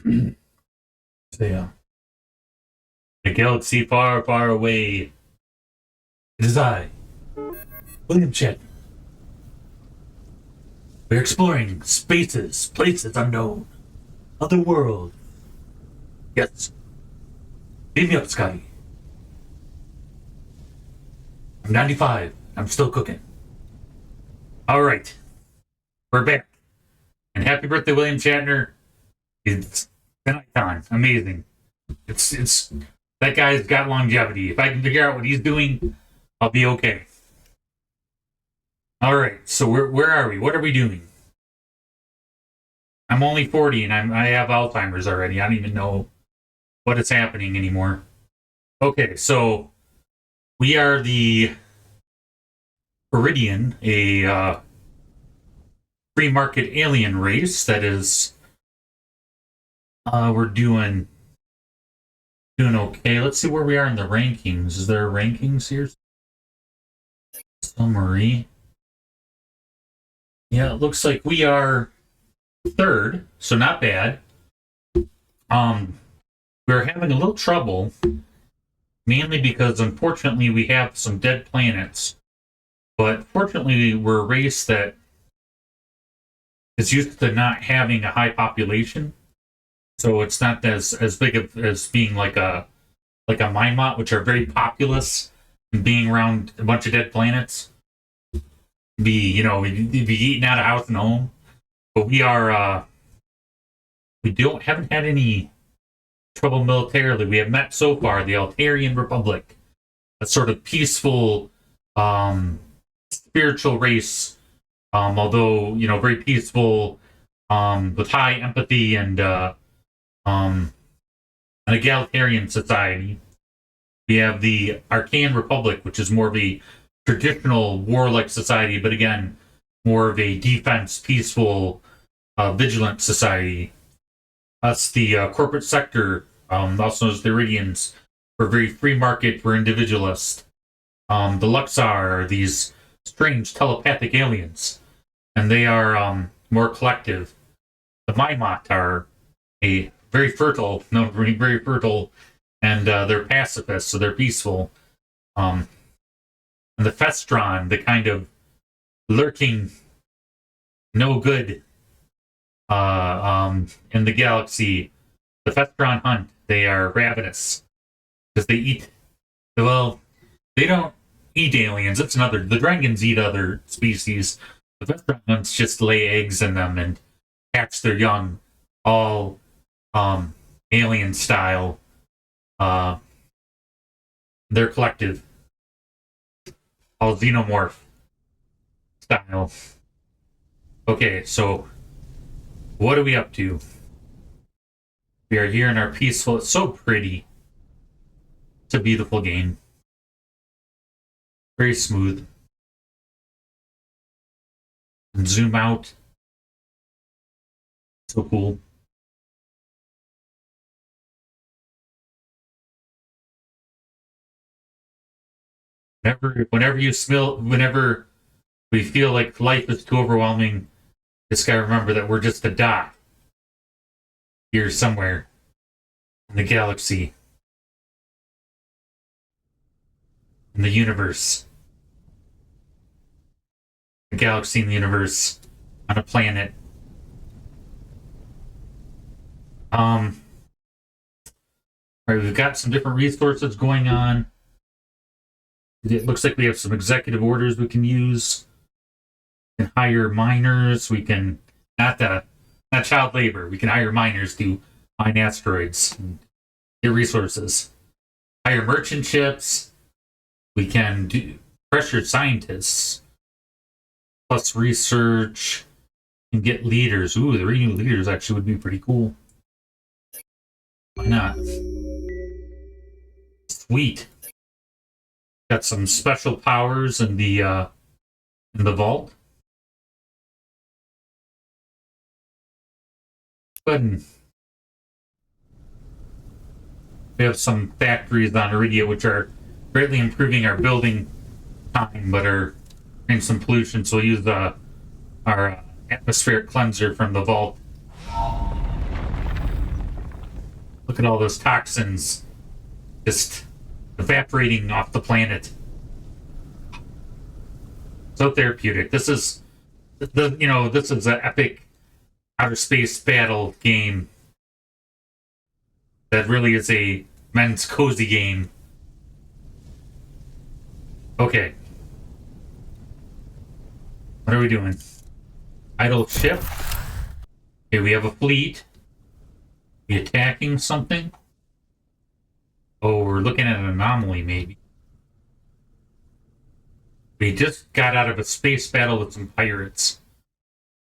So yeah, a galaxy far, far away. It is I, William Chet. We're exploring spaces, places unknown, other world. Yes, beam me up, Scotty. I'm 95. I'm still cooking. All right, we're back. And happy birthday, William Shatner. It's an icon. Amazing. It's that guy's got longevity. If I can figure out what he's doing, I'll be okay. All right. So where are we? What are we doing? I'm only 40 and I have Alzheimer's already. I don't even know what is happening anymore. Okay, so we are the Iridian, a free market alien race that is we're doing okay. Let's see where we are in the rankings. Is there rankings here? Summary. Yeah, it looks like we are third, so not bad. We're having a little trouble, mainly because unfortunately we have some dead planets. But fortunately, we're a race that is used to not having a high population. So it's not as big as being like a Minot, which are very populous and being around a bunch of dead planets. Be eating out of house and home. But we are haven't had any trouble militarily. We have met so far the Altarian Republic, a sort of peaceful, spiritual race. Although very peaceful, with high empathy and an egalitarian society. We have the Arcane Republic, which is more of a traditional warlike society, but again, more of a defense, peaceful, vigilant society. Us, the corporate sector, also known as the Iridians, we're very free market, we're individualist. The Luxar are these strange telepathic aliens, and they are more collective. The Minot are a very fertile, and they're pacifists, so they're peaceful. And the Festron, the kind of lurking, no good in the galaxy, the Festron hunt. They are ravenous because they eat. Well, they don't eat aliens. That's another. The dragons eat other species. The Vestrons just lay eggs in them and hatch their young, all alien style. They're collective, all xenomorph style. Okay, so what are we up to? We are here in our peaceful. It's so pretty. It's a beautiful game. Very smooth. And zoom out. So cool. Whenever we feel like life is too overwhelming, just gotta remember that we're just a dot here somewhere in the galaxy, in the universe. A galaxy in the universe, on a planet. Alright, we've got some different resources going on. It looks like we have some executive orders we can use. We can hire miners. We can not child labor. We can hire miners to mine asteroids and get resources. Hire merchant ships. We can do pressure scientists. Plus research and get leaders. Ooh, the new leaders actually would be pretty cool. Why not? Sweet. Got some special powers in the vault. Go ahead and we have some factories on Iridia which are greatly improving our building time, but are in some pollution. So we'll use our atmospheric cleanser from the vault. Look at all those toxins just evaporating off the planet. So therapeutic. This is this is an epic outer space battle game that really is a men's cozy game. Okay. What are we doing? Idle ship. Okay, we have a fleet. We attacking something? Oh, we're looking at an anomaly, maybe. We just got out of a space battle with some pirates.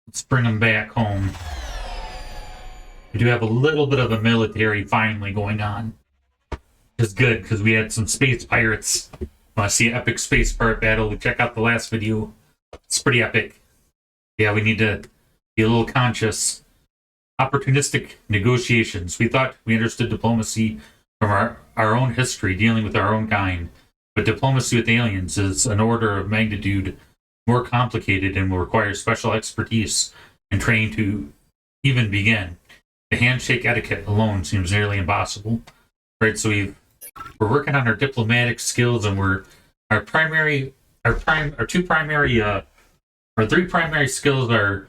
Let's bring them back home. We do have a little bit of a military finally going on. Which is good, because we had some space pirates. Want to see an epic space pirate battle? Check out the last video. It's pretty epic. Yeah, we need to be a little conscious. Opportunistic negotiations. We thought we understood diplomacy from our own history, dealing with our own kind. But diplomacy with aliens is an order of magnitude more complicated and will require special expertise and training to even begin. The handshake etiquette alone seems nearly impossible. Right, so we're working on our diplomatic skills, and our three primary skills are,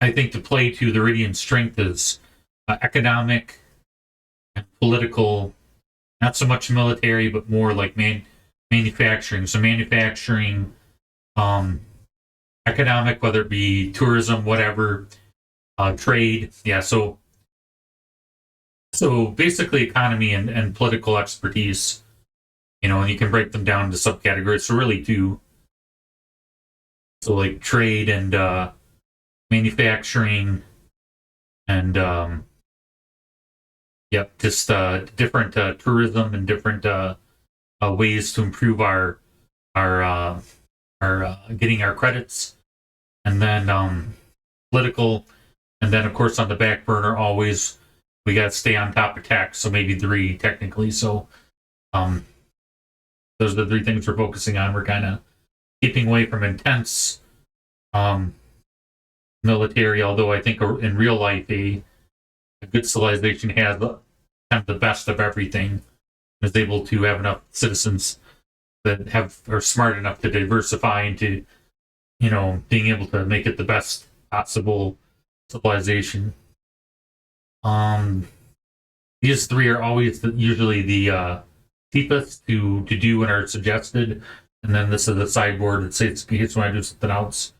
I think, to play to the Iridian strength is economic and political, not so much military, but more like manufacturing. So manufacturing, economic, whether it be tourism, whatever, trade. Yeah, so basically economy and political expertise, and you can break them down into subcategories. So really two. So like trade and manufacturing and just different tourism and different ways to improve our getting our credits, and then political, and then of course on the back burner always we got to stay on top of tech. So maybe three technically. So those are the three things we're focusing on. We're kind of keeping away from intense military, although I think in real life a good civilization has kind of the best of everything, is able to have enough citizens that are smart enough to diversify into being able to make it the best possible civilization. These three are always usually the cheapest to do and are suggested, and then this is a sideboard that says in case when I do something else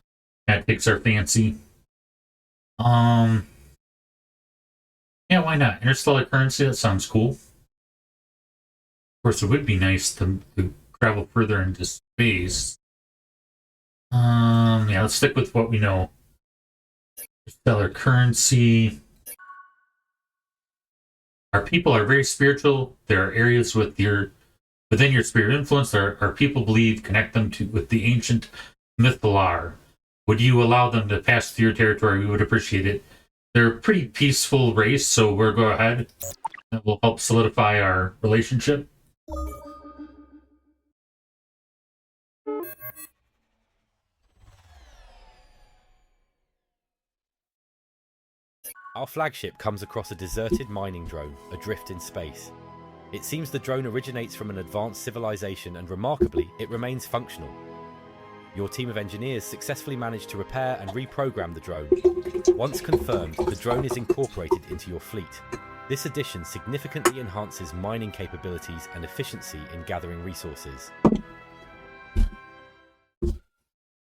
that takes our fancy. Yeah, why not? Interstellar currency, that sounds cool. Of course, it would be nice to travel further into space. Yeah, let's stick with what we know. Interstellar currency. Our people are very spiritual. There are areas within your sphere of influence that our people believe connect them with the ancient Mythalar. Would you allow them to pass through your territory? We would appreciate it. They're a pretty peaceful race, so we'll go ahead. That will help solidify our relationship. Our flagship comes across a deserted mining drone, adrift in space. It seems the drone originates from an advanced civilization, and remarkably, it remains functional. Your team of engineers successfully managed to repair and reprogram the drone. Once confirmed, the drone is incorporated into your fleet. This addition significantly enhances mining capabilities and efficiency in gathering resources.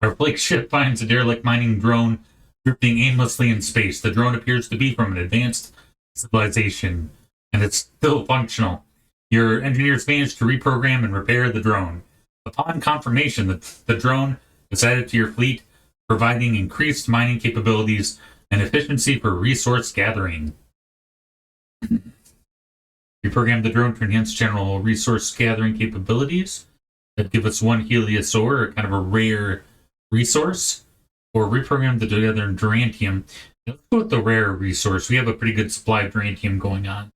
Our flagship finds a derelict mining drone drifting aimlessly in space. The drone appears to be from an advanced civilization, and it's still functional. Your engineers managed to reprogram and repair the drone. Upon confirmation, the drone is added to your fleet, providing increased mining capabilities and efficiency for resource gathering. Reprogram the drone to enhance general resource gathering capabilities that give us one heliosaur, kind of a rare resource, or reprogram the together in Durantium. Let's go with the rare resource. We have a pretty good supply of Durantium going on.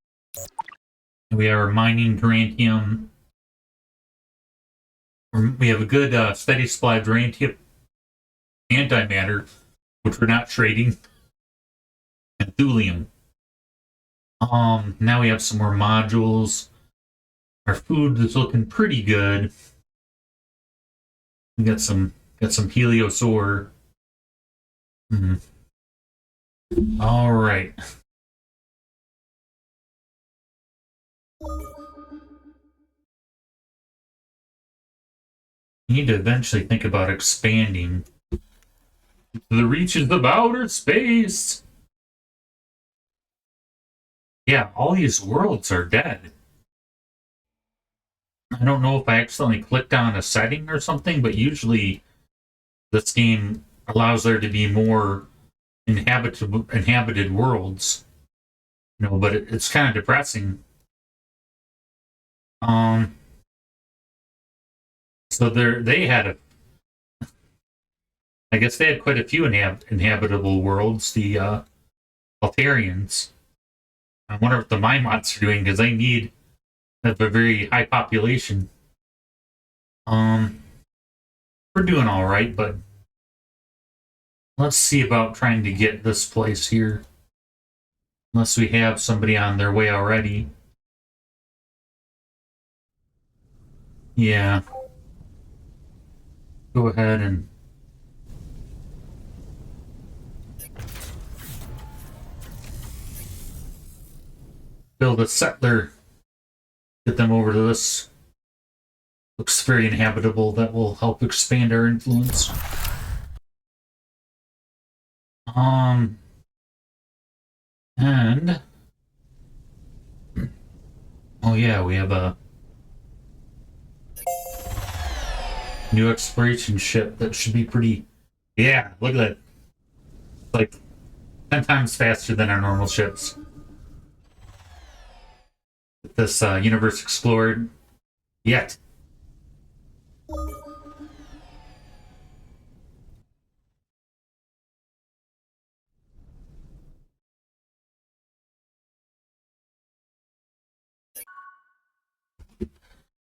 We are mining Durantium. We have a good steady supply of Durantium, antimatter, which we're not trading, and thulium. Now we have some more modules. Our food is looking pretty good. We got some heliosaur. All right. We need to eventually think about expanding to the reaches of outer space. Yeah, all these worlds are dead. I don't know if I accidentally clicked on a setting or something, but usually this game allows there to be more inhabited worlds. But it's kind of depressing. So they had I guess they had quite a few inhabitable worlds. The Altarians. I wonder what the Minots are doing because they have a very high population. We're doing all right, but let's see about trying to get this place here. Unless we have somebody on their way already. Yeah. Go ahead and build a settler. Get them over to this. Looks very inhabitable. That will help expand our influence. And oh yeah, we have a new exploration ship that should be pretty. Yeah, look at that. It's like 10 times faster than our normal ships. This universe explored yet.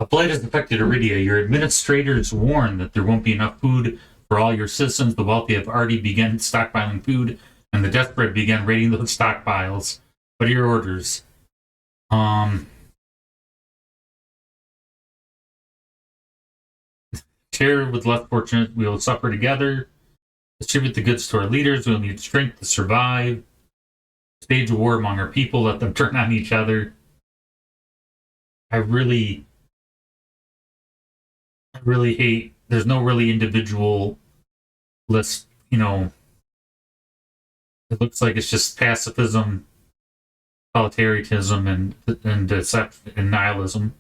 A blight has affected Iridia. Your administrators warn that there won't be enough food for all your citizens. The wealthy have already begun stockpiling food, and the desperate began raiding those stockpiles. What are your orders? Share with less fortunate. We will suffer together. Distribute the goods to our leaders. We'll need strength to survive. Stage a war among our people. Let them turn on each other. I really hate. There's no really individual list. It looks like it's just pacifism, totalitarianism, and deception and nihilism.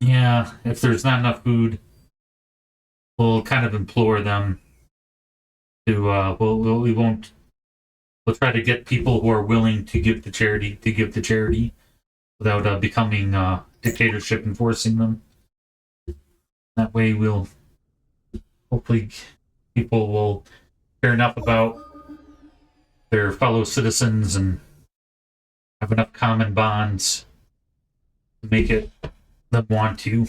Yeah, if there's not enough food, we'll kind of implore them to. We'll try to get people who are willing to give to charity, without becoming dictatorship enforcing them. That way, we'll hopefully people will care enough about their fellow citizens and have enough common bonds to make it them want to.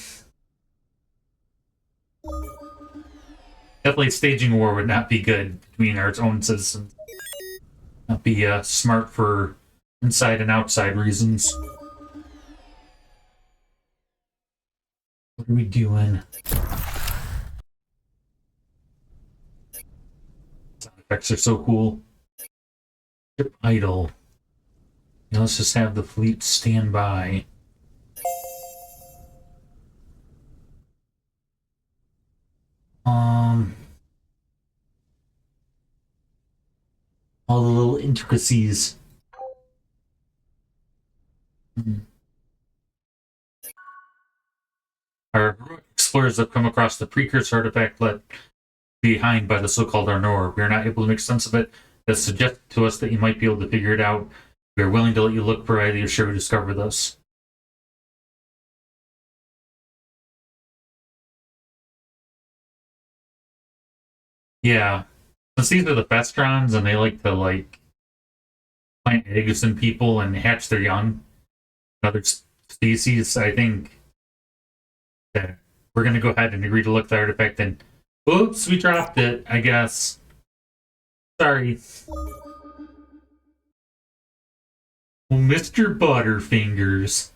Definitely staging a war would not be good between our own citizens. Not be smart for inside and outside reasons. What are we doing? Sound effects are so cool. Ship idle. Now let's just have the fleet stand by. All the little intricacies. Our explorers have come across the precursor artifact left behind by the so-called Arnor. We are not able to make sense of it. It suggested to us that you might be able to figure it out. We are willing to let you look for it. You're sure we discover this. Yeah. Since these are the Festrons and they like to plant eggs in people and hatch their young, other species, I think that we're gonna go ahead and agree to look at the artifact and oops, we dropped it, I guess. Sorry. Oh, Mr. Butterfingers.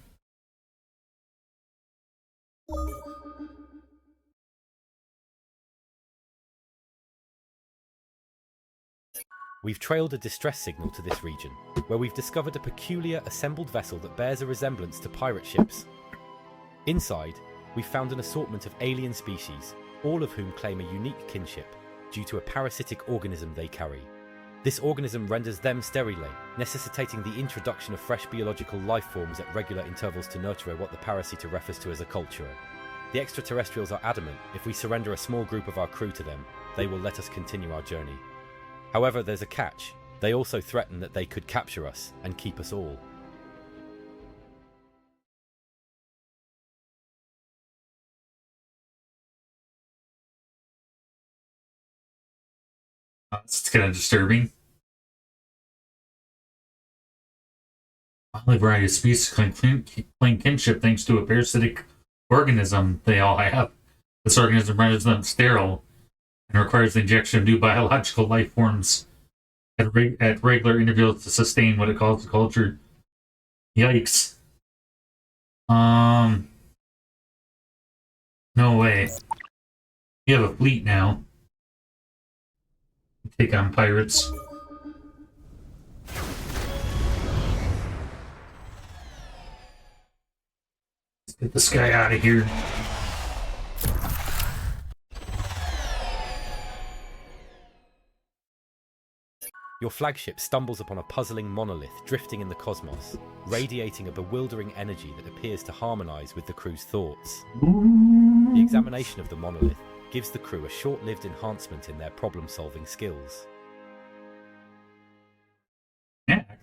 We've trailed a distress signal to this region, where we've discovered a peculiar assembled vessel that bears a resemblance to pirate ships. Inside, we've found an assortment of alien species, all of whom claim a unique kinship due to a parasitic organism they carry. This organism renders them sterile, necessitating the introduction of fresh biological life forms at regular intervals to nurture what the parasite refers to as a culture. The extraterrestrials are adamant if we surrender a small group of our crew to them, they will let us continue our journey. However, there's a catch. They also threaten that they could capture us and keep us all. It's kind of disturbing. Only variety of species claim kinship thanks to a parasitic organism they all have. This organism renders them sterile and requires the injection of new biological life forms at regular intervals to sustain what it calls the culture. Yikes. No way. We have a fleet now. Take on pirates. Let's get this guy out of here. Your flagship stumbles upon a puzzling monolith drifting in the cosmos, radiating a bewildering energy that appears to harmonize with the crew's thoughts. The examination of the monolith gives the crew a short-lived enhancement in their problem-solving skills.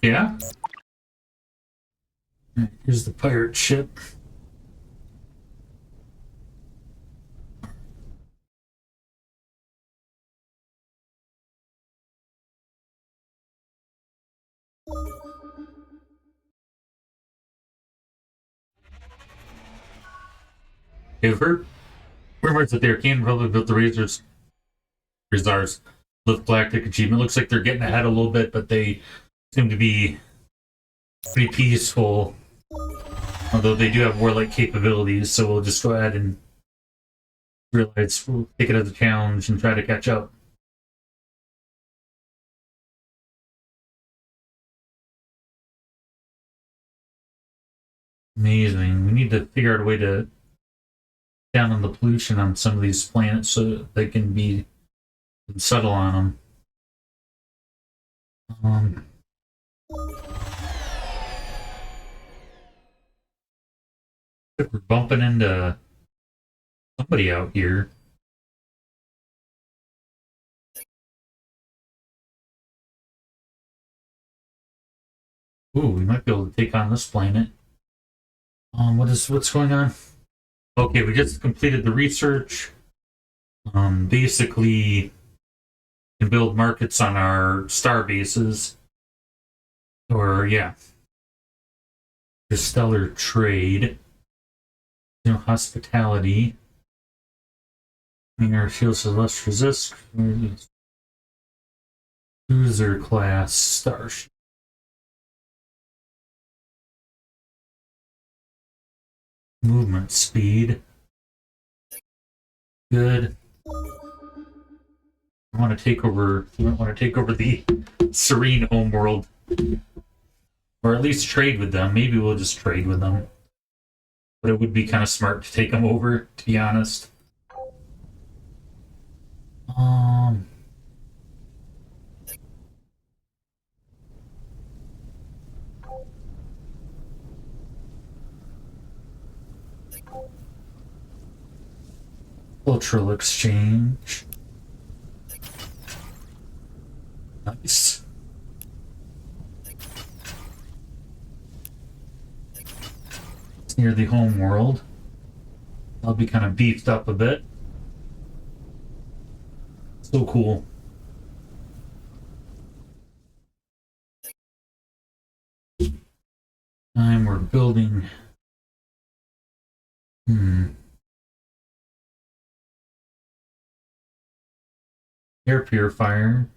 Yeah. Here's the pirate ship. I've heard rumors that the Arcane Republic built the Razars lift galactic achievement. Looks like they're getting ahead a little bit, but they seem to be pretty peaceful. Although they do have warlike capabilities, so we'll just go ahead and realize we'll take it as a challenge and try to catch up. Amazing. We need to figure out a way to down on the pollution on some of these planets so that they can be settle on them. We're bumping into somebody out here. Ooh, we might be able to take on this planet. What's going on? Okay, we just completed the research. Basically, can build markets on our star bases. Or, yeah. Stellar trade. Hospitality. Our shields of less resist. Cruiser class starship. Movement speed. Good. I want to take over. We want to take over the Serene homeworld, or at least trade with them. Maybe we'll just trade with them. But it would be kind of smart to take them over, to be honest. Cultural exchange. Nice. It's near the home world. I'll be kind of beefed up a bit. So cool. We're building. Air purifier.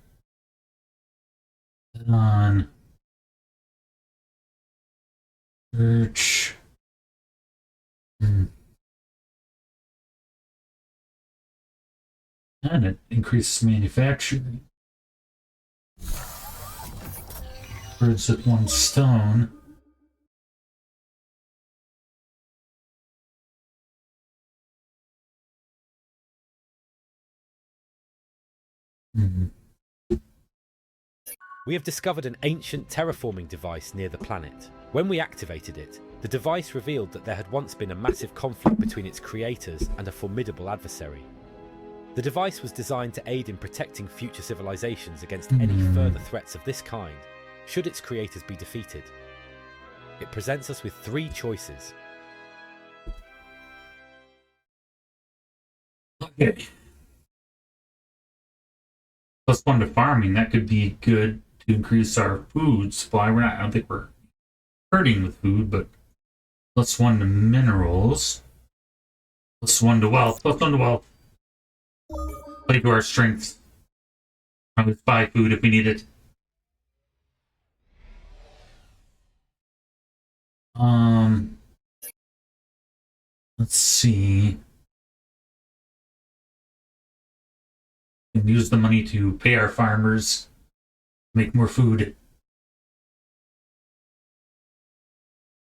On search. And it increases manufacturing. Birds with one stone. We have discovered an ancient terraforming device near the planet. When we activated it, the device revealed that there had once been a massive conflict between its creators and a formidable adversary. The device was designed to aid in protecting future civilizations against any further threats of this kind, should its creators be defeated. It presents us with 3 choices. Okay. +1 to farming, that could be good to increase our food supply. I don't think we're hurting with food, but +1 to minerals. +1 to wealth. +1 to wealth. Play to our strengths. Let's buy food if we need it. Let's see. We can use the money to pay our farmers, make more food.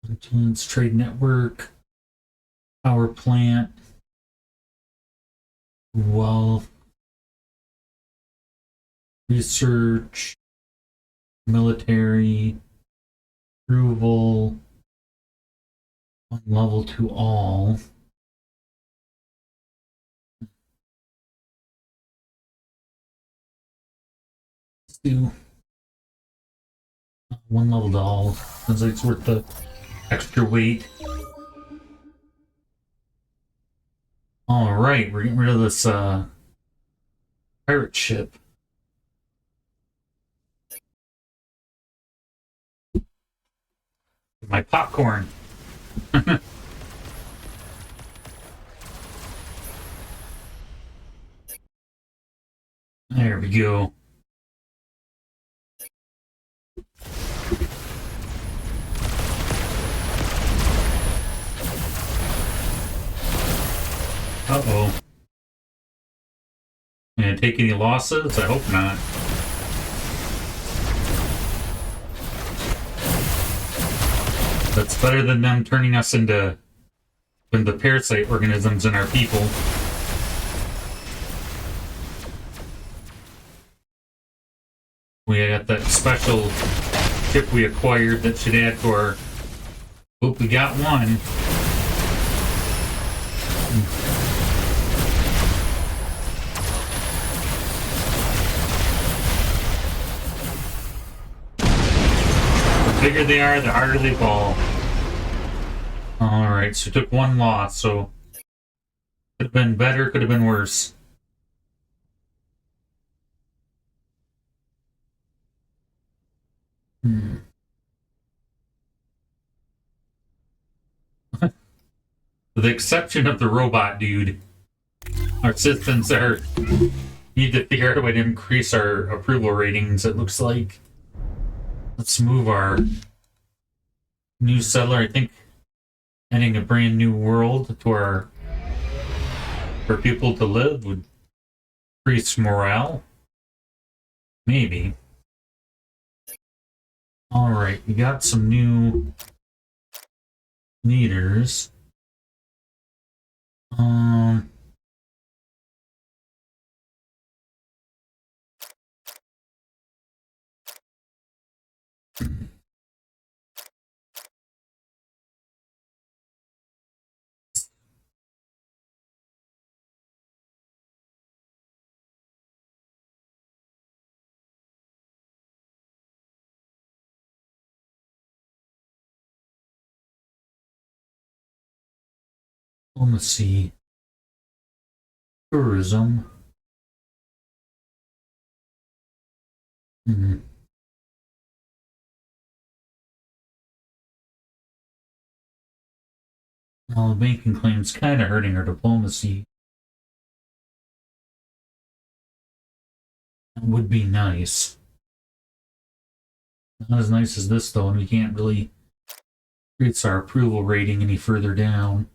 Influence trade network, power plant, wealth, research, military, approval, 1 level to all. Let's do 1 level to all. Sounds like it's worth the extra weight. Alright, we're getting rid of this pirate ship. My popcorn. There we go. Uh-oh. Gonna take any losses? I hope not. That's better than them turning us into the parasite organisms in our people. We got that special chip we acquired that should add to our... Oop, we got one. The bigger they are, the harder they fall. Alright, so we took 1 loss, so... Could have been better, could have been worse. With the exception of the robot dude, our systems need to figure out a way to increase our approval ratings, it looks like. Let's move our new settler. I think adding a brand new world to for people to live would increase morale. Maybe. Alright, we got some new leaders. Diplomacy. Tourism. Well, the banking claim's kind of hurting our diplomacy. That would be nice. Not as nice as this, though, and we can't really increase our approval rating any further down.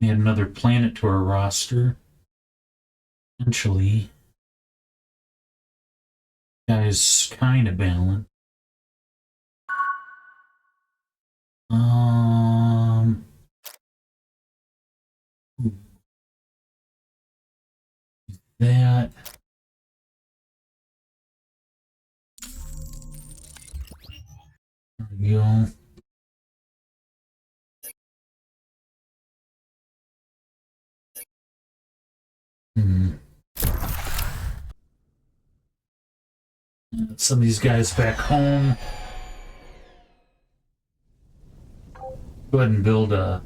Add another planet to our roster. Eventually, guys, kind of balanced. That. There we go. Some of these guys back home. Go ahead and build a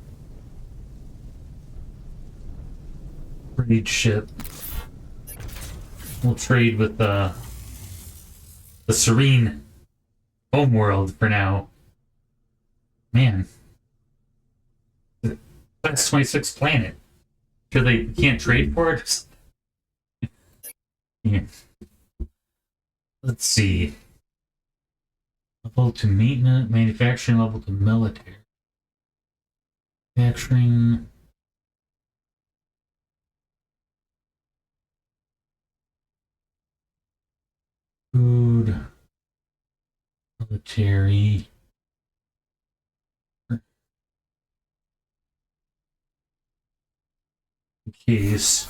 trade ship. We'll trade with the serene homeworld for now. Man, that's 26th planet. Sure they can't trade for it? Yeah. Let's see. Level to maintenance, manufacturing level to military. Manufacturing. Food. Military. In case.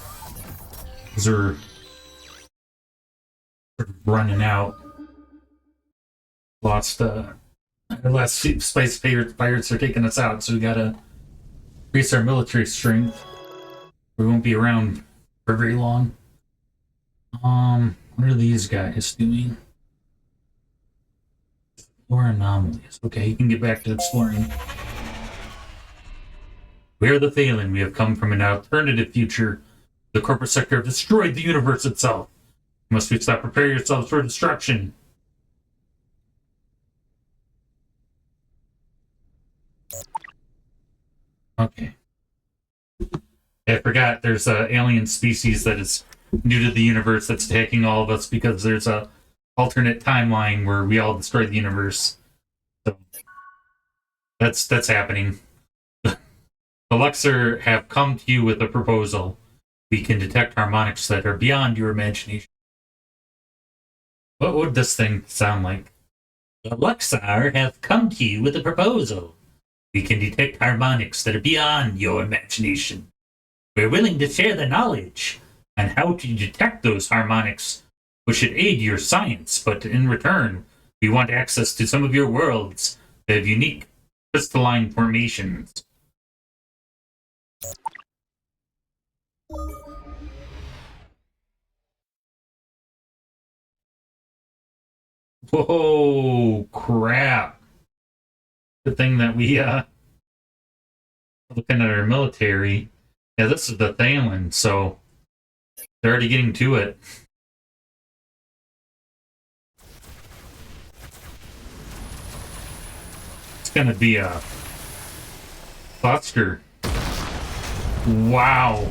These are running out. Lost spice pirates are taking us out, so we gotta increase our military strength. We won't be around for very long. What are these guys doing? Explore anomalies. Okay, you can get back to exploring. We are the Phalan. We have come from an alternative future. The corporate sector have destroyed the universe itself. You must stop. Prepare yourselves for destruction. Okay. I forgot there's an alien species that is new to the universe that's attacking all of us because there's a alternate timeline where we all destroy the universe. So that's happening. The Luxor have come to you with a proposal. We can detect harmonics that are beyond your imagination. What would this thing sound like? The Luxor have come to you with a proposal. We can detect harmonics that are beyond your imagination. We're willing to share the knowledge on how to detect those harmonics, which should aid your science, but in return, we want access to some of your worlds that have unique crystalline formations. Whoa, crap. Good thing that we, looking at our military. Yeah, this is the Phalan, so they're already getting to it. It's gonna be a cluster. Wow.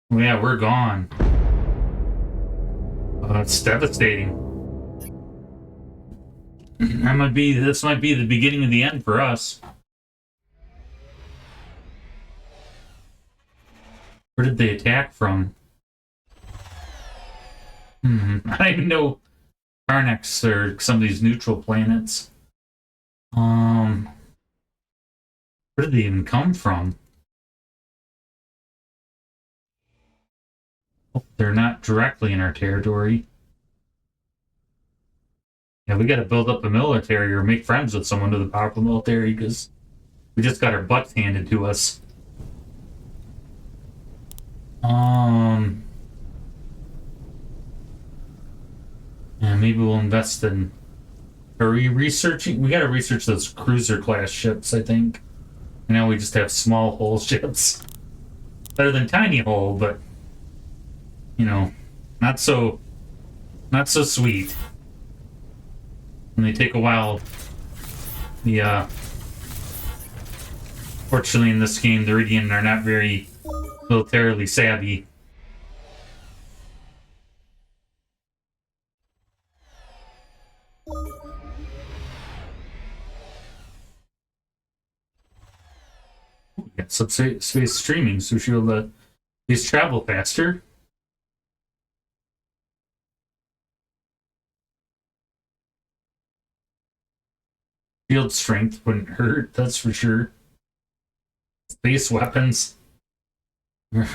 Yeah, we're gone. It's devastating. This might be the beginning of the end for us. Where did they attack from? I don't even know Karnax or some of these neutral planets. Where did they even come from? Oh, they're not directly in our territory. Yeah, we gotta build up a military or make friends with someone to the powerful military because we just got our butts handed to us. Yeah, maybe we'll invest in. Are we researching? We gotta research those cruiser class ships, I think. Now we just have small hull ships. Better than tiny hull, but you know, not so sweet. And they take a while. The Fortunately, in this game, the Iridian are not very militarily savvy. We got subspace streaming, so she'll let these travel faster. Field strength wouldn't hurt, that's for sure. Space weapons. It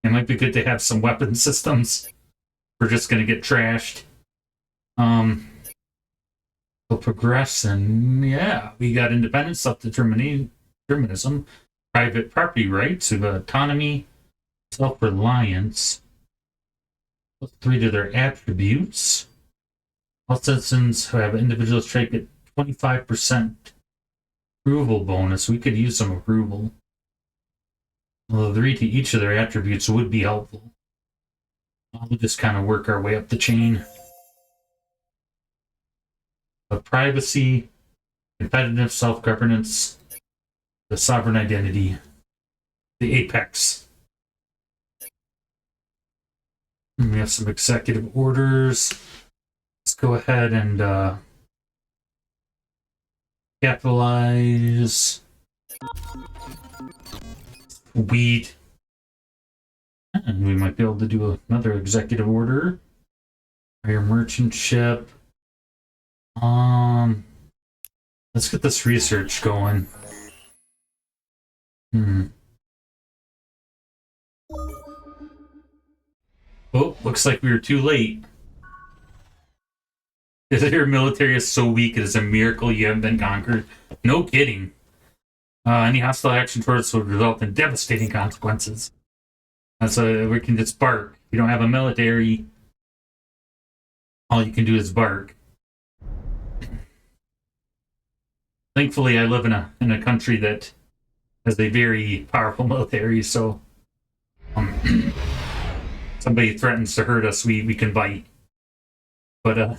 might be good to have some weapon systems. We're just gonna get trashed. We'll progress, and yeah, we got independence, self-determinism, private property rights, we have autonomy, self-reliance. +3 to their attributes. All citizens who have individual trait get 25% approval bonus. We could use some approval. Although 3 to each of their attributes would be helpful. We'll just kind of work our way up the chain. Privacy, competitive self-governance, the sovereign identity, the apex. And we have some executive orders. Let's go ahead and capitalize. Weed. And we might be able to do another executive order. Hire merchant ship. Let's get this research going. Oh, looks like we were too late. Your military is so weak, it is a miracle you haven't been conquered. No kidding. Any hostile action towards us will result in devastating consequences. So we can just bark. You don't have a military. All you can do is bark. Thankfully, I live in a country that has a very powerful military, so somebody threatens to hurt us, we can bite. But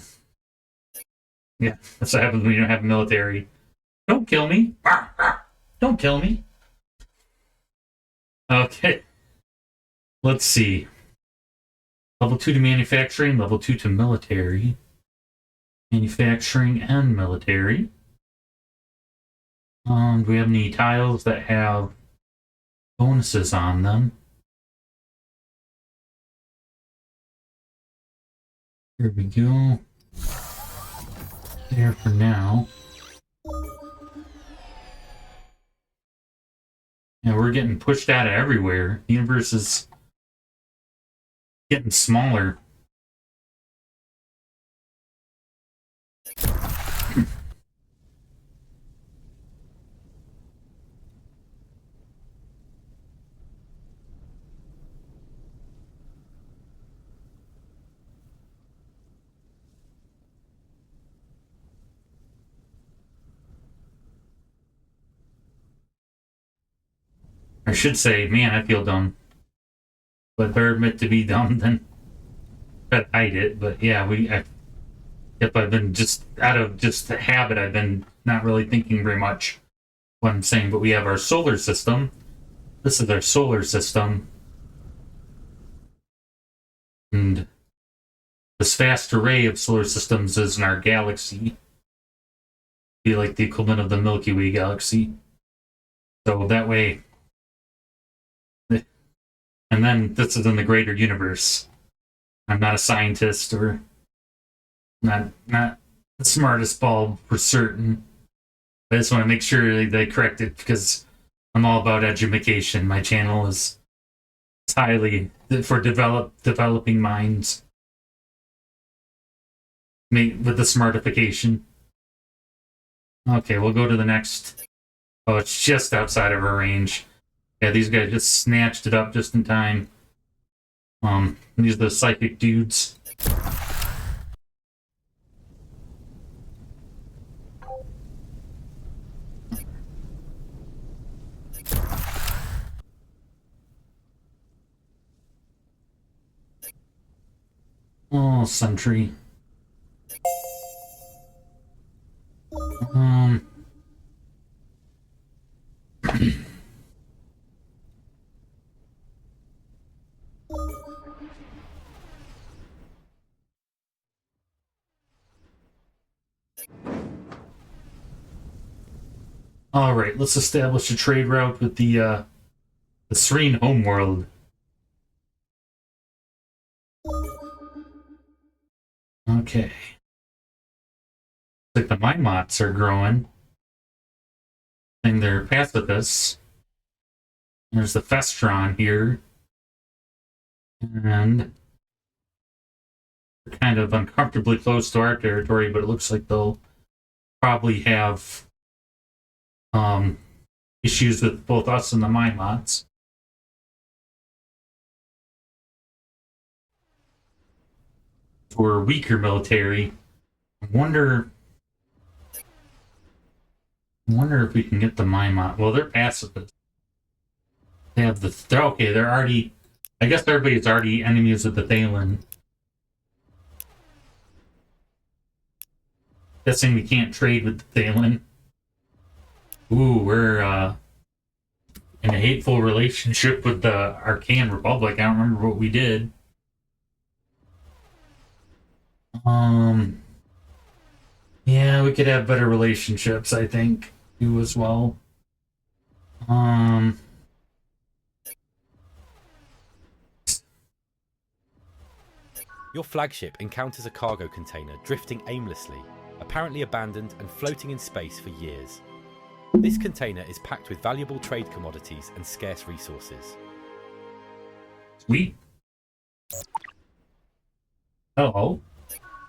yeah, that's what happens when you don't have a military. Don't kill me. Don't kill me. Okay. Let's see. Level 2 to manufacturing, level 2 to military. Manufacturing and military. Do we have any tiles that have bonuses on them? Here we go. There for now. Yeah, we're getting pushed out of everywhere. The universe is getting smaller. I should say, man, I feel dumb. But better admit to be dumb than try to hide it. But yeah, I've been just out of just the habit, I've been not really thinking very much what I'm saying. But we have our solar system. This is our solar system. And this vast array of solar systems is in our galaxy. Be like the equivalent of the Milky Way galaxy. So that way. And then this is in the greater universe. I'm not a scientist or not the smartest bulb for certain. I just want to make sure they correct it because I'm all about education. My channel is highly for developing minds. With the smartification. Okay, we'll go to the next. Oh, it's just outside of our range. Yeah, these guys just snatched it up just in time. These are the psychic dudes. Signal sentry. All right, let's establish a trade route with the Serene homeworld. Okay. Looks like the Minots are growing. And they're pacifists. There's the Festron here. And they're kind of uncomfortably close to our territory, but it looks like they'll probably have issues with both us and the Minots. We're weaker military. I wonder if we can get the Minot. Well, they're pacifists. They have they're okay. They're already. I guess everybody's already enemies with the Thalen. Guessing we can't trade with the Thalen. Ooh, we're in a hateful relationship with the Arcane Republic. I don't remember what we did. Yeah, we could have better relationships, I think, too, as well. Your flagship encounters a cargo container drifting aimlessly, apparently abandoned and floating in space for years. This container is packed with valuable trade commodities and scarce resources. Sweet. Hello.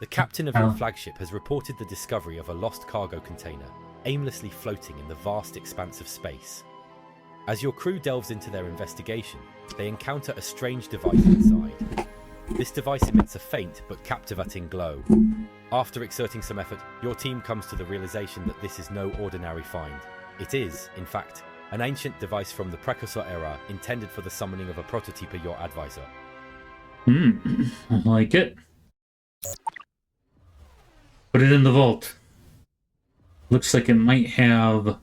The captain of your flagship has reported the discovery of a lost cargo container, aimlessly floating in the vast expanse of space. As your crew delves into their investigation, they encounter a strange device inside. This device emits a faint but captivating glow. After exerting some effort, your team comes to the realization that this is no ordinary find. It is, in fact, an ancient device from the Precursor era intended for the summoning of a prototype of your advisor. I like it. Put it in the vault. Looks like it might have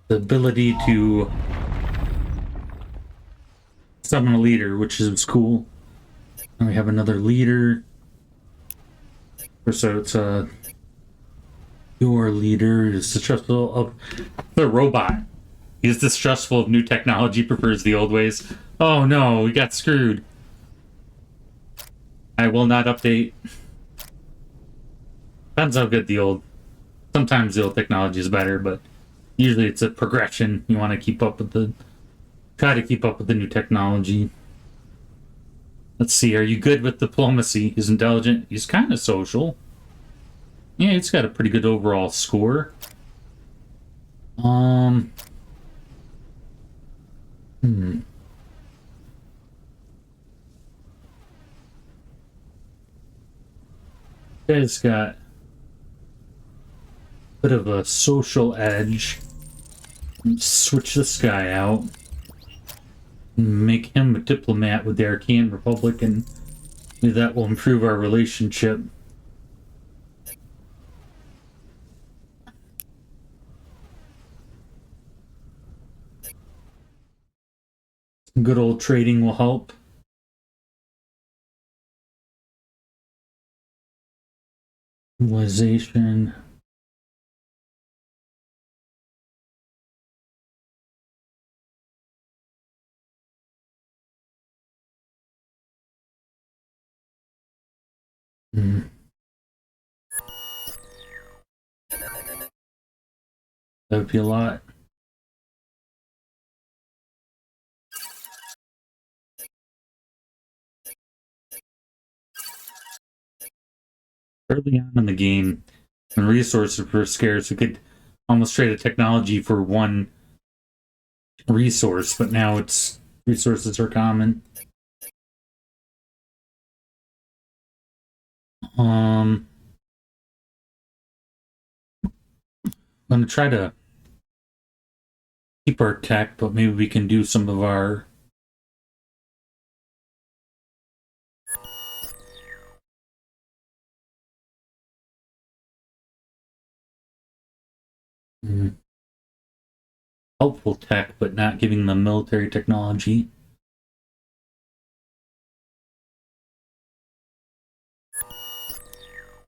the ability to summon a leader, which is cool. And we have another leader. So it's your leader is distrustful of the robot. He's distrustful of new technology, prefers the old ways. Oh no, we got screwed. I will not update. Depends how good the old. Sometimes the old technology is better, but usually it's a progression. You want to keep up with the. Try to keep up with the new technology. Let's see. Are you good with diplomacy? He's intelligent. He's kind of social. Yeah, he's got a pretty good overall score. Guy's got a bit of a social edge. Switch this guy out. Make him a diplomat with the Arcane Republic, and maybe that will improve our relationship. Some good old trading will help. Civilization. That would be a lot. Early on in the game, when resources were scarce, we could almost trade a technology for one resource, but now it's resources are common. I'm gonna try to keep our tech, but maybe we can do some of our Helpful tech, but not giving them military technology.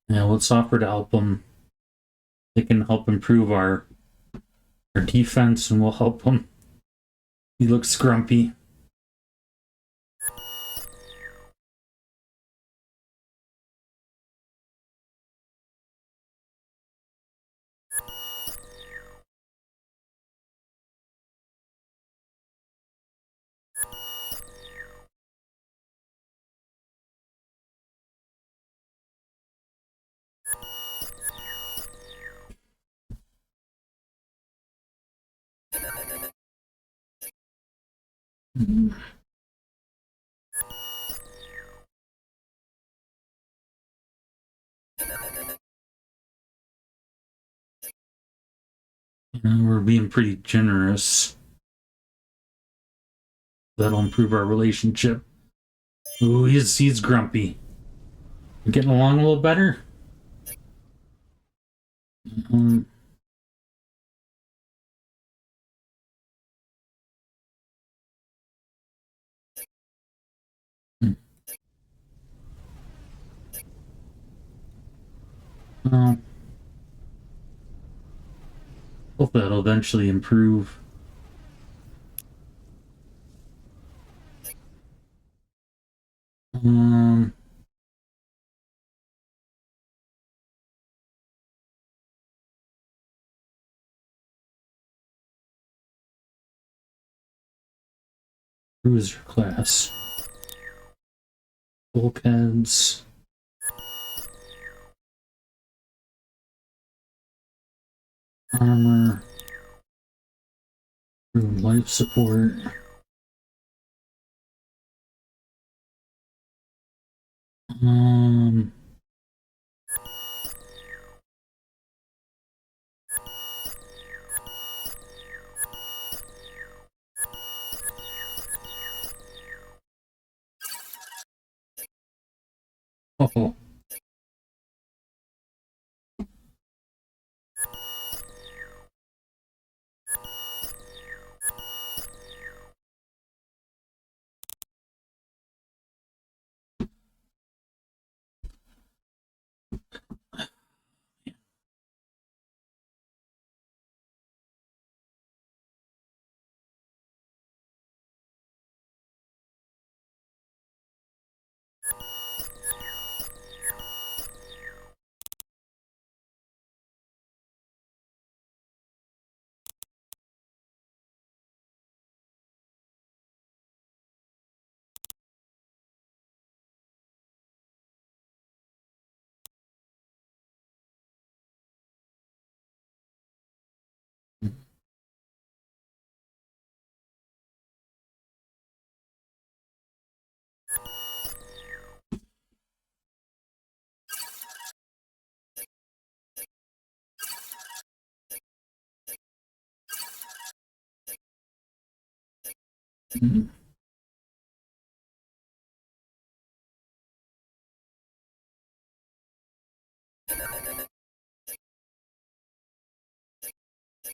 Yeah, let's offer to help them. They can help improve our defense, and we'll help him. He looks grumpy. We're being pretty generous. That'll improve our relationship. Ooh, he's grumpy. We're getting along a little better. Hopefully that'll eventually improve. Cruiser class. Bulkheads. Armor. Life support. Oh.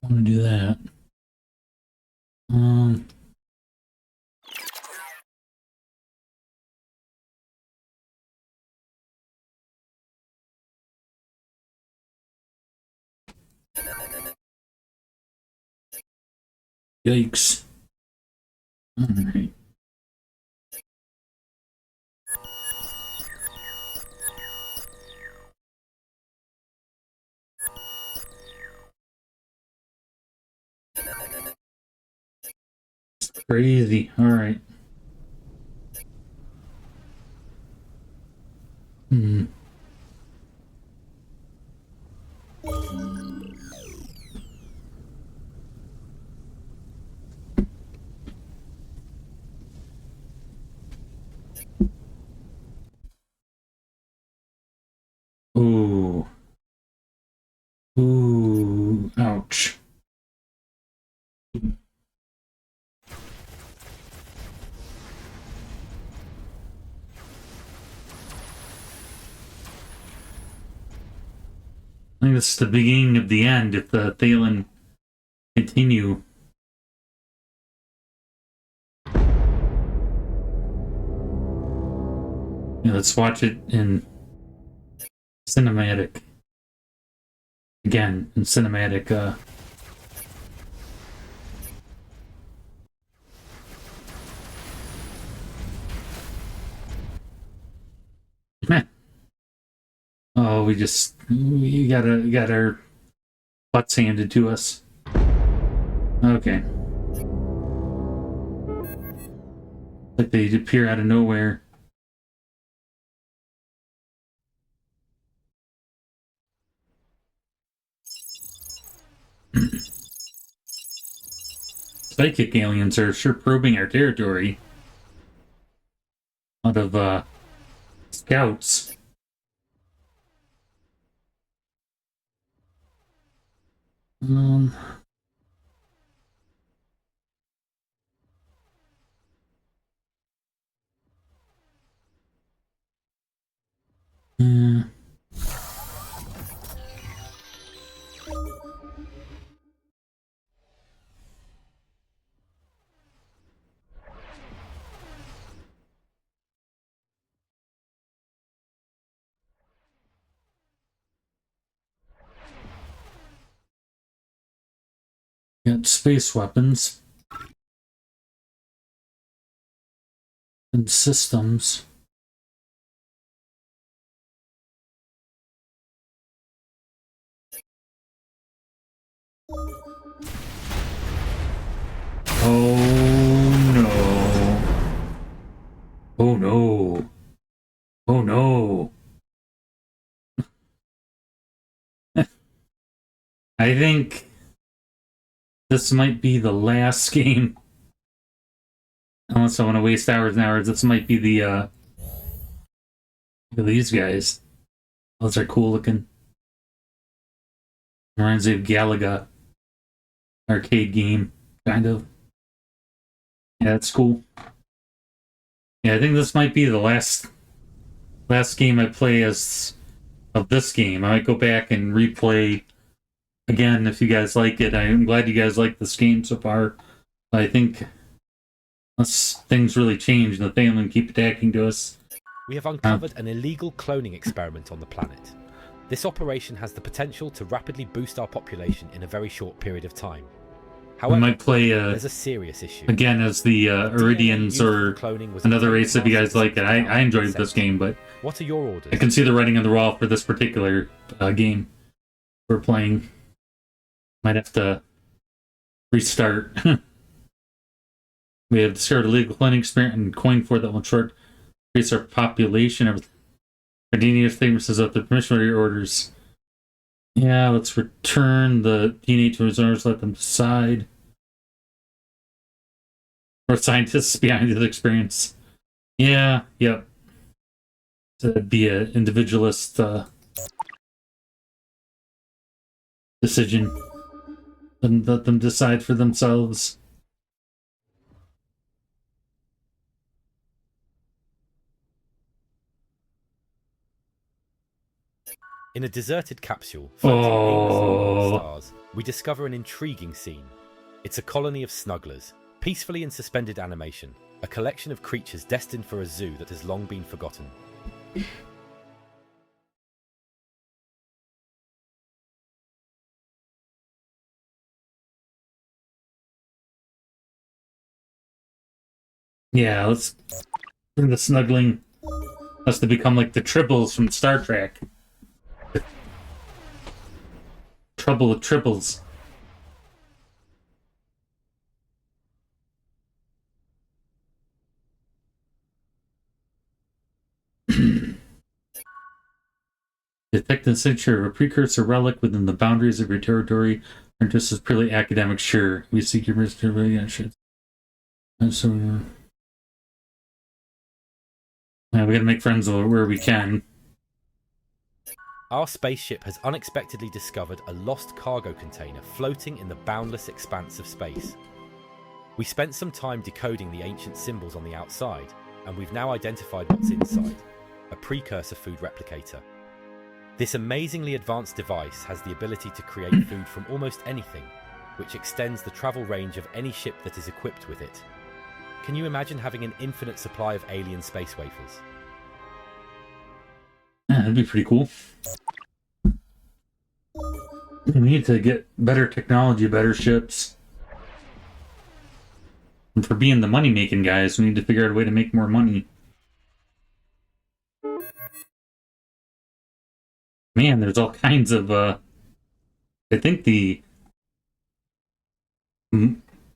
I want to do that. Yikes. Alright. Crazy. Alright. Ooh. Ooh. Ouch. I think this is the beginning of the end if the Thalen continue. Yeah, let's watch it in cinematic. Again, in cinematic. Man. Oh, we got our butts handed to us. Okay. Like they appear out of nowhere. Psychic aliens are sure probing our territory. A lot of scouts. Um. Uh, got space weapons and systems. Oh no. Oh no. Oh no. I think this might be the last game. Unless I want to waste hours and hours, this might be the look at these guys. Those are cool looking. Reminds me of Galaga arcade game, kind of. Yeah, that's cool. Yeah, I think this might be the last game I play as of this game. I might go back and replay again if you guys like it. I'm glad you guys like this game so far. I think unless things really change and the family keep attacking to us. We have uncovered an illegal cloning experiment on the planet. This operation has the potential to rapidly boost our population in a very short period of time. However, we might play there's a serious issue. Again as the Iridians or another race if you guys like it. I enjoyed this game, but what are your orders? I can see the writing on the wall for this particular game we're playing. Might have to restart. We have discovered a legal cloning experiment and coined for that will short increase our population. Our DNA statement says that the permission of your orders. Yeah, let's return the DNA to reserves, let them decide. Or scientists behind this experience. Yeah, yep. To be an individualist decision. And let them decide for themselves. In a deserted capsule, floating aimlessly among the stars, we discover an intriguing scene. It's a colony of snugglers, peacefully in suspended animation, a collection of creatures destined for a zoo that has long been forgotten. Yeah, let's bring the snuggling us to become like the tribbles from Star Trek. Trouble with tribbles. Detect the signature of a precursor relic within the boundaries of your territory. Our interest is purely academic. Sure, we seek your shit. And so, yeah, we gotta make friends where we can. Our spaceship has unexpectedly discovered a lost cargo container floating in the boundless expanse of space. We spent some time decoding the ancient symbols on the outside, and we've now identified what's inside, a precursor food replicator. This amazingly advanced device has the ability to create food from almost anything, which extends the travel range of any ship that is equipped with it. Can you imagine having an infinite supply of alien space wafers? Yeah, that'd be pretty cool. We need to get better technology, better ships. And for being the money-making guys, we need to figure out a way to make more money. Man, there's all kinds of, I think the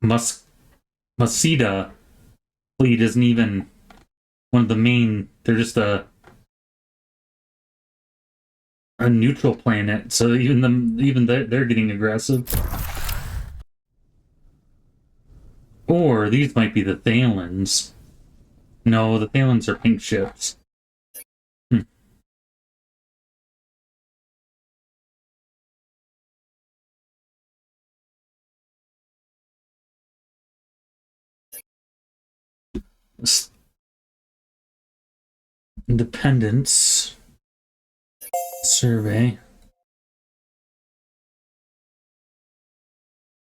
Masida fleet isn't even one of the main, they're just a neutral planet, so even they're getting aggressive. Or these might be the Thalans. No, the Thalans are pink ships. Independence survey.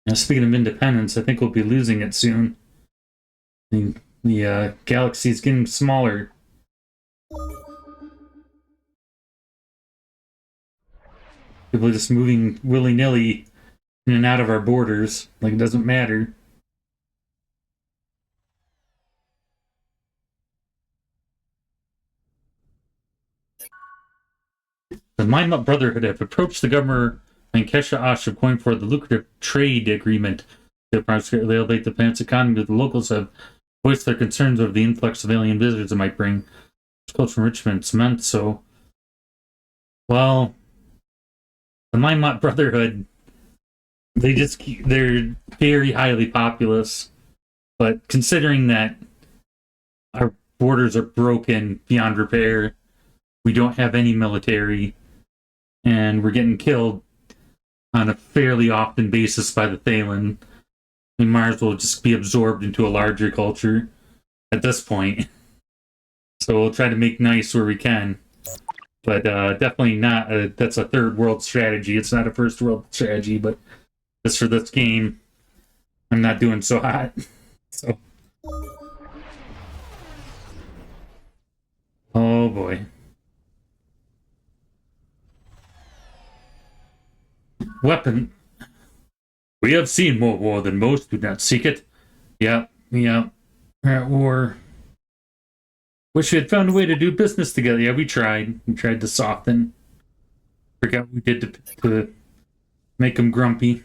Now, speaking of independence, I think we'll be losing it soon. The galaxy is getting smaller. People are just moving willy-nilly in and out of our borders, like it doesn't matter. The Mind Brotherhood have approached the governor and Kesha Ashab calling for the lucrative trade agreement to approximately elevate the planet's economy, but the locals have voiced their concerns over the influx of alien visitors it might bring. Cultural enrichment's meant so. Well, the Mind Brotherhood, they're very highly populous, but considering that our borders are broken beyond repair, we don't have any military, and we're getting killed on a fairly often basis by the Thalan. We might as well just be absorbed into a larger culture at this point. So we'll try to make nice where we can. But definitely not, that's a third world strategy. It's not a first world strategy, but just for this game, I'm not doing so hot. So. Oh boy. Weapon. We have seen more war than most do not seek it. Yep. We're at war. Wish we had found a way to do business together. Yeah, we tried. We tried to soften. Forgot what we did to make them grumpy.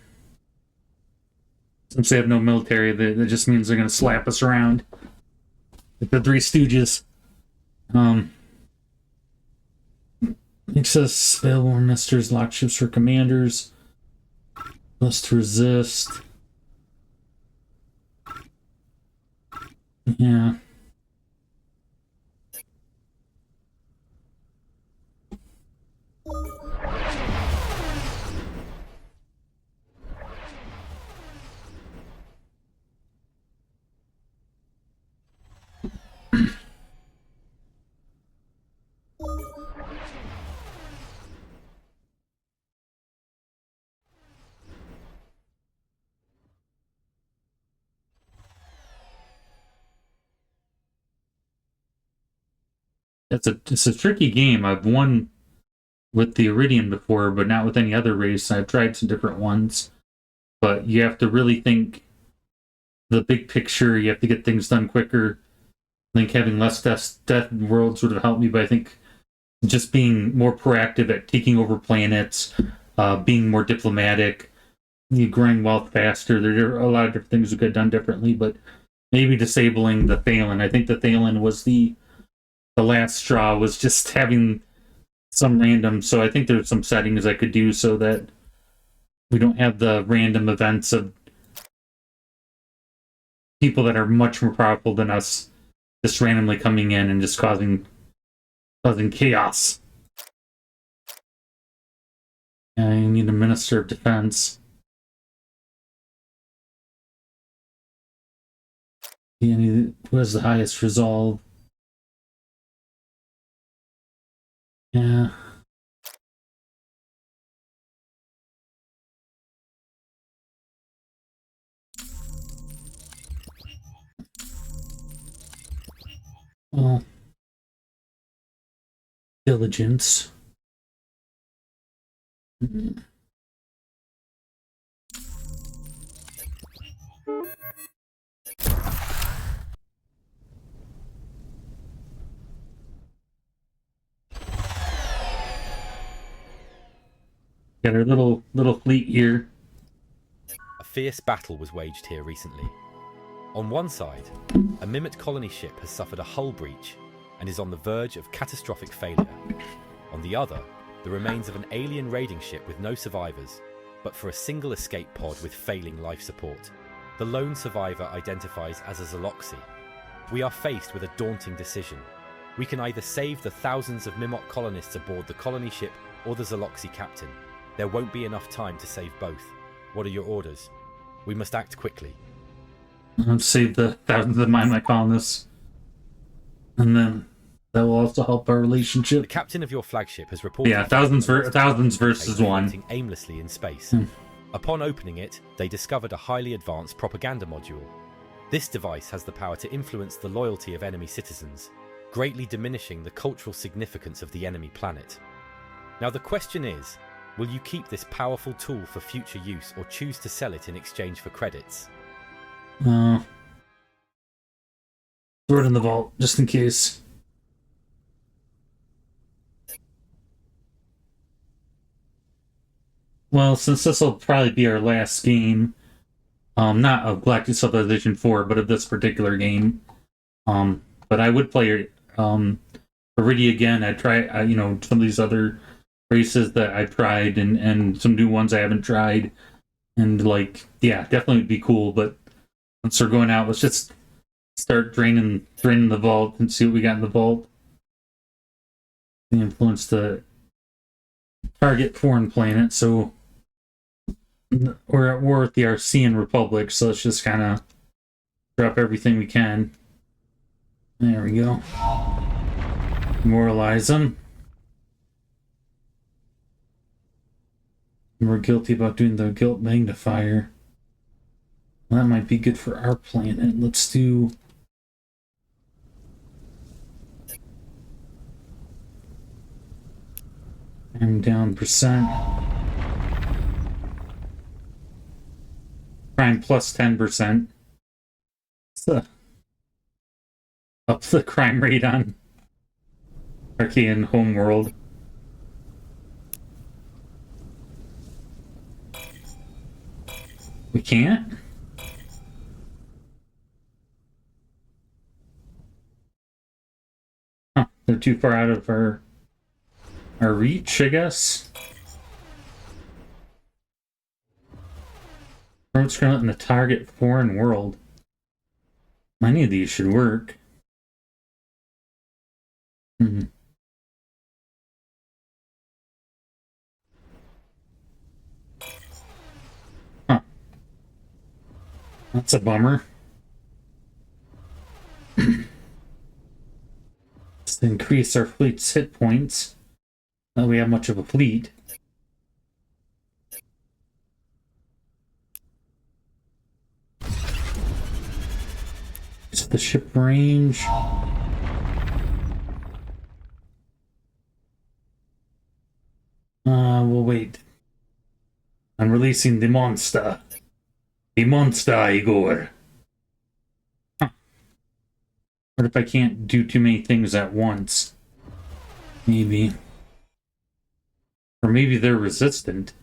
Since they have no military, that just means they're going to slap us around. Like the Three Stooges. Access available nesters, lock ships for commanders. Must resist. Yeah. It's a tricky game. I've won with the Iridian before, but not with any other race. I've tried some different ones, but you have to really think the big picture. You have to get things done quicker. I think having less death worlds would have helped me, but I think just being more proactive at taking over planets, being more diplomatic, you growing wealth faster. There are a lot of different things that could have done differently, but maybe disabling the Thalan. I think the Thalan was the last straw, was just having some random. So I think there's some settings I could do so that we don't have the random events of people that are much more powerful than us just randomly coming in and just causing chaos. I need a Minister of Defense. Who has the highest resolve? Yeah. Well, diligence. Got our little fleet here. A fierce battle was waged here recently. On one side, a Mimit colony ship has suffered a hull breach and is on the verge of catastrophic failure. On the other, the remains of an alien raiding ship with no survivors, but for a single escape pod with failing life support. The lone survivor identifies as a Zaloxi. We are faced with a daunting decision. We can either save the thousands of Mimot colonists aboard the colony ship or the Zaloxi captain. There won't be enough time to save both. What are your orders? We must act quickly. Save the thousands of my colonists. And then that will also help our relationship. The captain of your flagship has reported... Yeah, thousands versus one. Aimlessly in space. Upon opening it, they discovered a highly advanced propaganda module. This device has the power to influence the loyalty of enemy citizens, greatly diminishing the cultural significance of the enemy planet. Now the question is, will you keep this powerful tool for future use or choose to sell it in exchange for credits? Throw it in the vault, just in case. Well, since this will probably be our last game, not of Galactic Civilization 4, but of this particular game, but I would play Iridia again. I'd try, some of these other races that I've tried and some new ones I haven't tried. And, definitely would be cool, but once we're going out, let's just start draining the vault and see what we got in the vault. We influence the target foreign planet, so we're at war with the Arcean Republic, so let's just kind of drop everything we can. There we go. Demoralize them. We're guilty about doing the guilt magnifier. Well, that might be good for our planet. Let's do... I'm down percent. Crime plus 10%. So, up the crime rate on Arcean Homeworld. We can't? Huh, they're too far out of our reach, I guess. Promote Scarlet in the target foreign world. Many of these should work. Huh. That's a bummer. Let's increase our fleet's hit points. Not that we have much of a fleet. It's the ship range. We'll wait. I'm releasing the monster. The monster, Igor. Huh. What if I can't do too many things at once? Maybe. Or maybe they're resistant.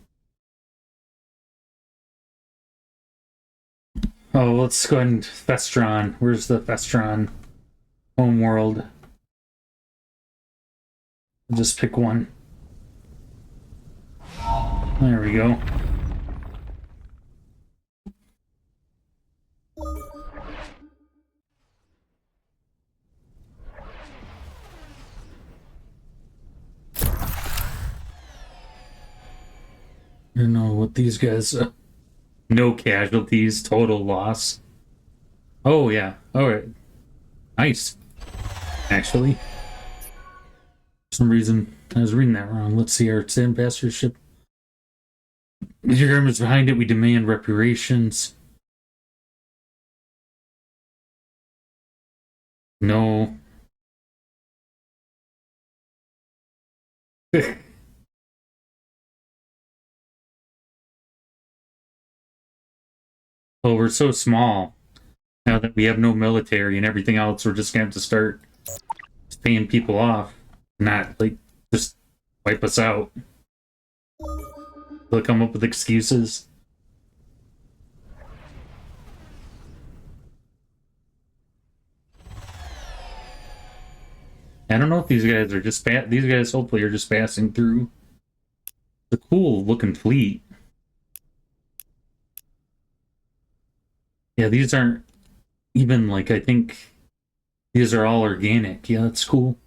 Oh, let's go ahead and Festron. Where's the Festron homeworld? I'll just pick one. There we go. I don't know what these guys... no casualties, total loss. Oh, yeah. Alright. Nice. Actually. For some reason, I was reading that wrong. Let's see, our ambassadorship. Your government's behind it. We demand reparations. No. Well, we're so small now that we have no military and everything else. We're just gonna have to start paying people off, not like just wipe us out. They'll come up with excuses. I don't know if these guys are just these guys hopefully are just passing through. The cool looking fleet. Yeah, these aren't even like, I think these are all organic. Yeah, that's cool.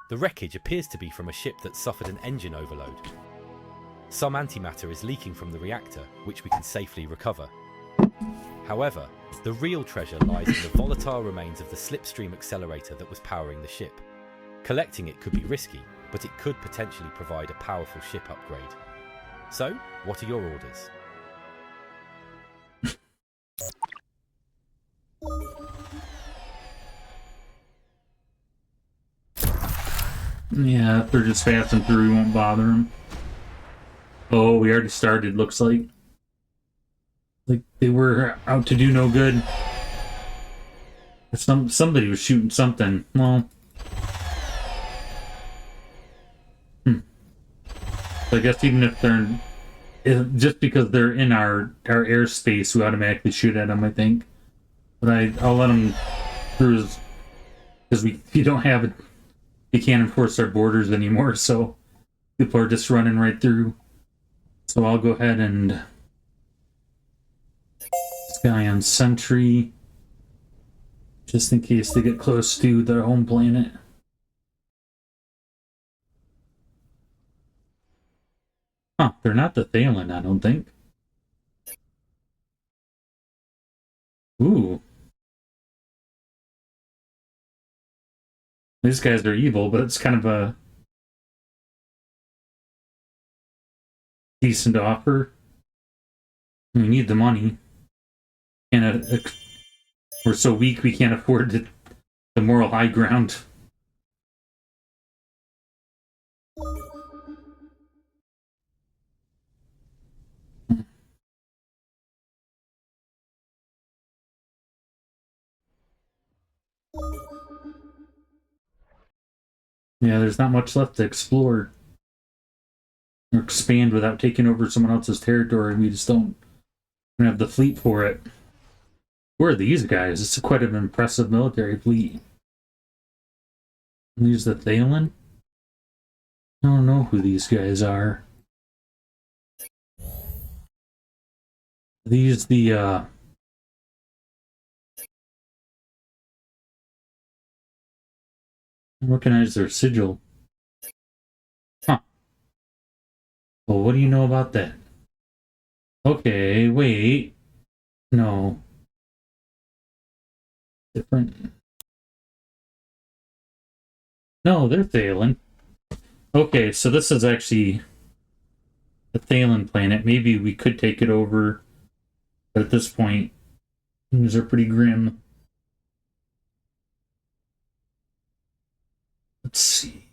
The wreckage appears to be from a ship that suffered an engine overload. Some antimatter is leaking from the reactor, which we can safely recover. However, the real treasure lies in the volatile remains of the slipstream accelerator that was powering the ship. Collecting it could be risky, but it could potentially provide a powerful ship upgrade. So, what are your orders? Yeah, if they're just passing through, we won't bother them. Oh, we already started, looks like. Like they were out to do no good. Somebody was shooting something. Well, So I guess even if just because they're in our airspace, we automatically shoot at them, I think. But I'll let them through because you don't have it. You can't enforce our borders anymore, so people are just running right through. So I'll go ahead and this guy on sentry, just in case they get close to their home planet. Huh, they're not the Thalen, I don't think. Ooh. These guys are evil, but it's kind of a decent offer. We need the money. And we're so weak we can't afford the moral high ground. Yeah, there's not much left to explore or expand without taking over someone else's territory. We just don't have the fleet for it. Who are these guys? It's quite an impressive military fleet. These the Thalen? I don't know who these guys are. These I recognize their sigil. Huh. Well, what do you know about that? Okay, wait. No. Different. No, they're Thalen. Okay, so this is actually a Thalen planet. Maybe we could take it over, but at this point, these are pretty grim. Let's see.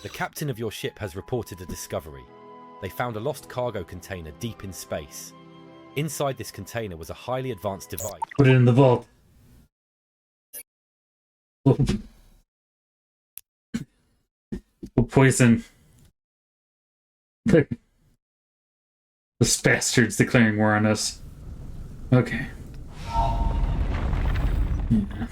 The captain of your ship has reported a discovery. They found a lost cargo container deep in space. Inside this container was a highly advanced device. Put it in the vault. We'll poison. This bastard's declaring war on us. Okay. Yeah.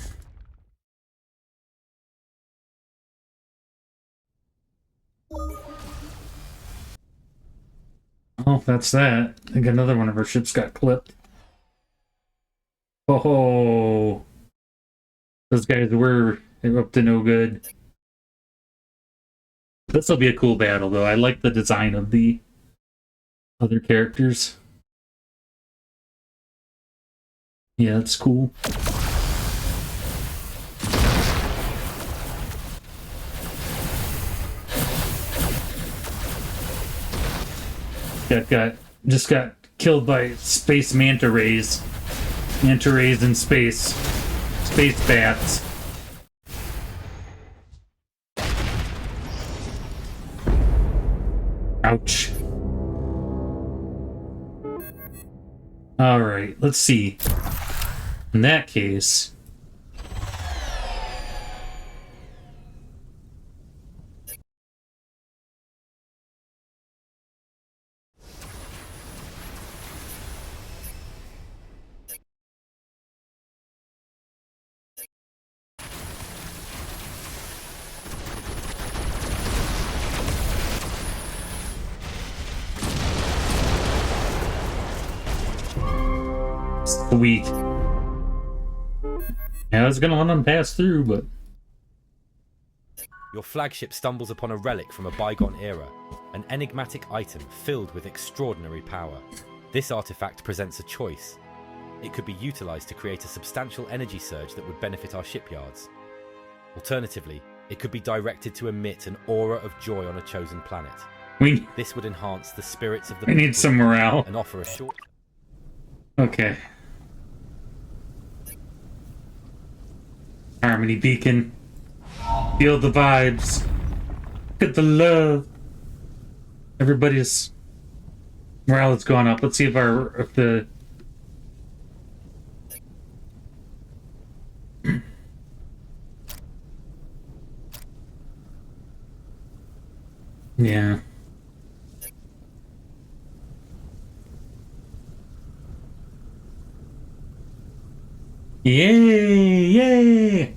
Oh, that's that. I think another one of our ships got clipped. Oh, those guys were up to no good. This will be a cool battle, though. I like the design of the other characters. Yeah, that's cool. Got just got killed by space manta rays. Manta rays in space. Space bats. Ouch. Alright, let's see. In that case... Sweet. Yeah, I was gonna let them pass through, but... Your flagship stumbles upon a relic from a bygone era, an enigmatic item filled with extraordinary power. This artifact presents a choice. It could be utilized to create a substantial energy surge that would benefit our shipyards. Alternatively, it could be directed to emit an aura of joy on a chosen planet. This would enhance the spirits of the We need some morale. and offer a short... Okay. Harmony Beacon. Feel the vibes. Get the love. Everybody's morale has gone up. Let's see if the yeah. Yay! Yay!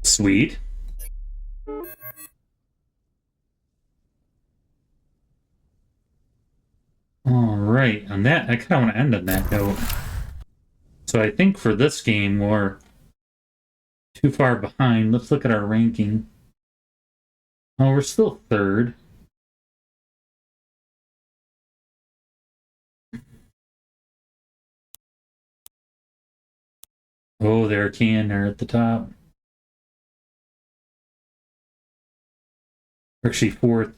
Sweet. All right, on that, I kind of want to end on that note. So I think for this game, we're too far behind. Let's look at our ranking. Oh, we're still third. Oh, they're at the top. We're actually fourth.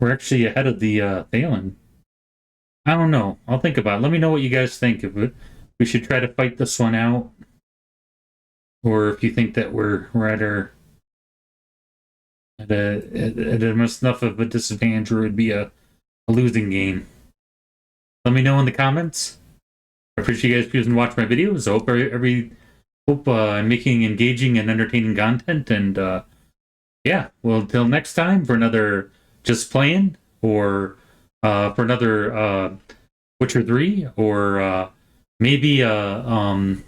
We're actually ahead of the Thalen. I don't know. I'll think about it. Let me know what you guys think of it. We should try to fight this one out. Or if you think that we're at enough of a disadvantage where it'd be a losing game. Let me know in the comments. I appreciate you guys choosing to watch my videos. I hope I'm making engaging and entertaining content. And yeah, well, until next time for another Just Playing, or for another Witcher 3, or maybe going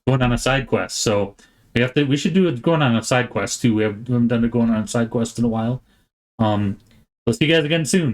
on a side quest. So we should do it going on a side quest too. We haven't done it going on a side quest in a while. We'll see you guys again soon.